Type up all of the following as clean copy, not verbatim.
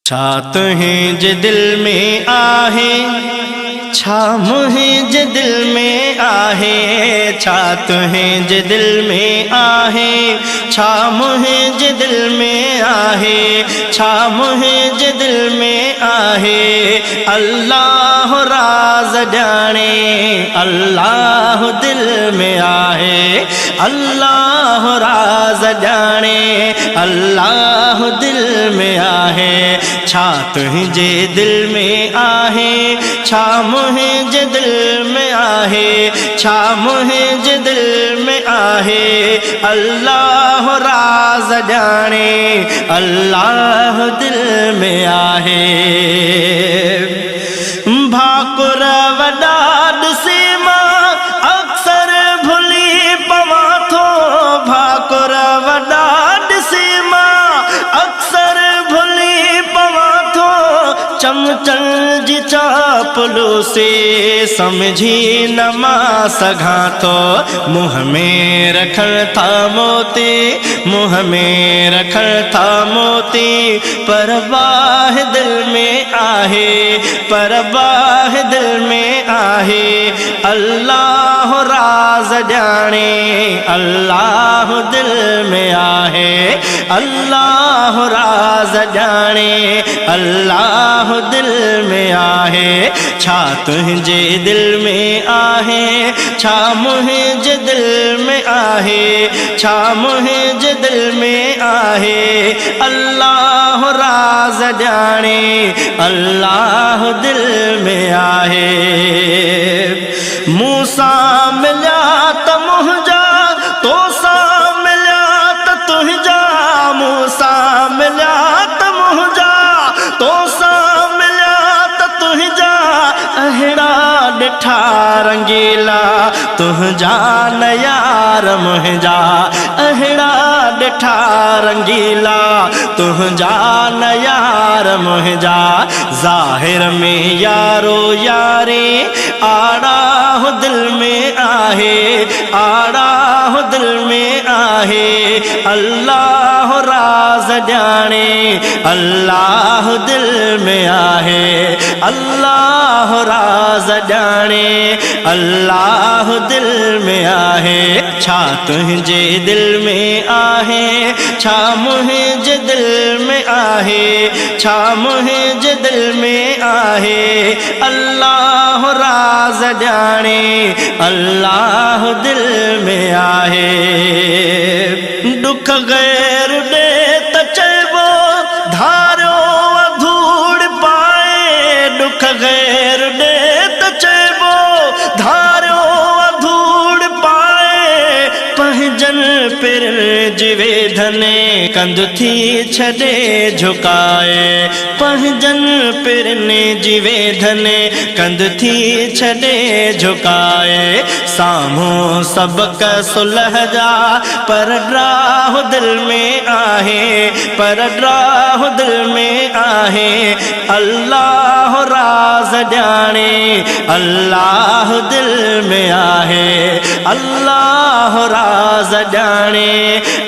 छा तुहिंजे दिल में आहे, छा मुहिंजे दिल में आहे, छा तुहिंजे दिल में आहे, छा मुहिंजे दिल में आहे, छा मुहिंजे दिल में आहे। अल्लाह राज़ ॼाणे, अल्लाह दिल में आहे, अल्लाह राज़ ॼाणे, अल्लाह दिल में आहे। छा तुहिंजे दिल में आहे, छा मुहिंजे दिल में आहे, छा मुहिंजे दिल में आहे। अल्लाह राज़ ॼाणे, अल्लाह दिल में आहे। भाकुर वॾा ॾिसी मां अक्सर भुली पवां थो, भाकुर वॾा ॾिसी मां अक्सर भुली पवां थो। चमचन जी चापलूसी समझी न मां सघां थो। मुँह में रखण था मोती, मुँह में रखण था मोती, पर बाहि दिल में आहे, पर बाहि दिल में आहे। अल्लाह राज़ ॼाणे, अल्लाह दिल में आहे, अल्लाह राज़ ॼाणे, अल्लाह दिल में आहे। छा तुहिंजे दिल में आहे, छा मुहिंजे दिल में आहे, छा मुहिंजे दिल में आहे। अल्लाह राज़ ॼाणे, अल्लाह दिल में आहे। मूंसां मिलिया त मुंहिंजा, तोसां मिलिया त तुंहिंजा, मूंसां मिलिया त मुंहिंजा, तोसां मिलिया त तुंहिंजा। अहिड़ा ॾिठा रंगीला तुंहिंजा न यार मुंहिंजा, अहिड़ा ॾिठा रंगीला तुंहिंजा न यार मुंहिंजा। ज़ाहिर में यारो यारी, आड़ा हो दिल में आहे, आड़ा हो दिल में आहे। अल्लाह राज़ ॼाणे, अल्लाह दिल में आहे, अल्लाह राज़ ॼाणे, अल्लाह दिल में आहे। छा तुहिंजे दिल में आहे, छा मुहिंजे दिल में आहे, छा मुहिंजे दिल में आहे। अल्लाह राज़ ॼाणे, अल्लाह दिल में आहे। दुख गैर ॾे त चइबो धारियो अधूड़ पाए, दुख गैर ॾे त चइबो धारियो अधूड़ पाए। पंहिंजन पिर जी वेधने कंध थी छॾे झुकाए, पंहिंजन पिरनि जी वेधने कंध थी छॾे झुकाए। साम्हूं सबक सुलह जा पर ड्राह दिल में आहे, पर ड्राह दिल में आहे। अल्लाह राज़ ॼाणे, अल्लाह दिल में आहे, अल्लाह राज़ ॼाणे,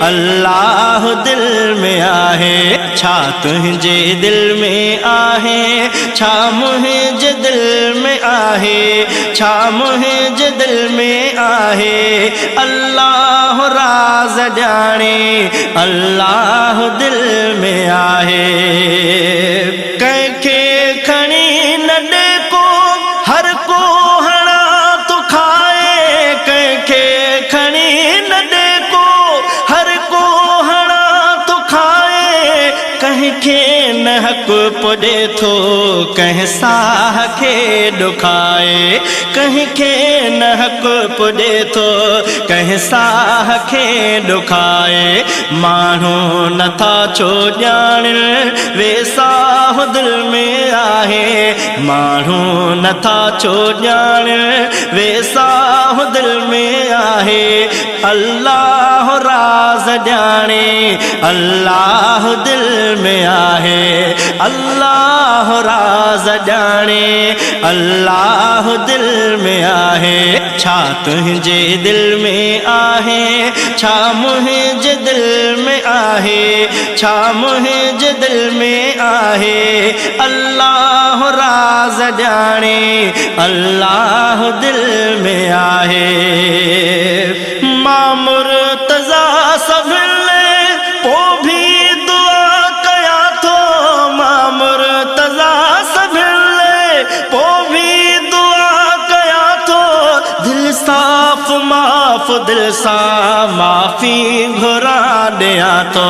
अल्लाह दिल में आहे। छा तुहिंजे दिल में आहे, छा मुहिंजे दिल में आहे, छा मुहिंजे दिल में आहे। अल्लाह राज़ ॼाणे, अल्लाह दिल में आहे। कंहिंखे खणी न ॾे को, हर को हणा तो खाए, कंहिंखे खणी न ॾे को, हर को हणा तो खाए। कंहिंखे न हक़ पुॼे थो, कंहिं साह खे ॾुखाए, कंहिंखे न हक़ पुॼे थो, कंहिं साह खे ॾुखाए। माण्हू नथा छो ॼाणनि, वेसाह दिल में आहे, माण्हू नथा छो ॼाणनि, वेसाह दिल में आहे। अल्लाह राज़ ॼाणे, अल्लाह दिल में आहे, अल्लाह राज़ ॼाणे, अल्लाह दिल में आहे। छा तुझे दिल में आहे, छा मुझे दिल में आहे, छा मुझे दिल में आहे। अल्लाह राज जाने, अल्लाह दिल में आहे। मां मुर्तज़ा सभिले पो भी दुआ कया थो, मां मुर्तज़ा सभिले पो भी दुआ कया थो। दिल साफ़ माफ़ दिल सां माफ़ी घुरा ॾियां थो,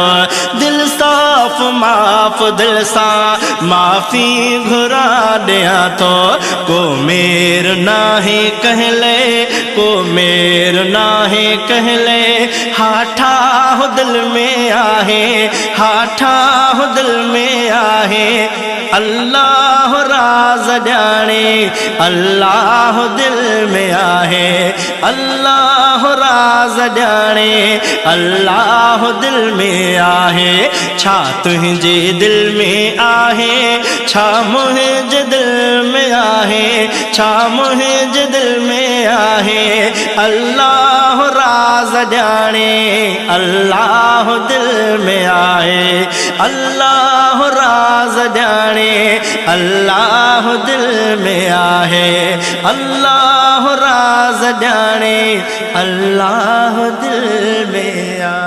दिल साफ़ माफ़ दिल सां माफ़ी घुरा ॾियां थो। को मेर नाहे कहले, को मेर नाहे कहले, हाठा हो दिल में आहे, हाठा हो दिल में आहे। अल्लाह राज जाने, अल्लाह दिल में आहे। अल्लाह राज जाने, अल्लाह दिल में आहे। छा तुझे दिल में आहे, छा मुझे दिल में आहे, छा मुझे दिल में आहे। अल्लाह राज जाने, अल्लाह दिल में आहे। अल्लाह राज जाने, अल्लाह दिल में आहे। अल्लाह राज जाने, अल्लाह दिल में आहे।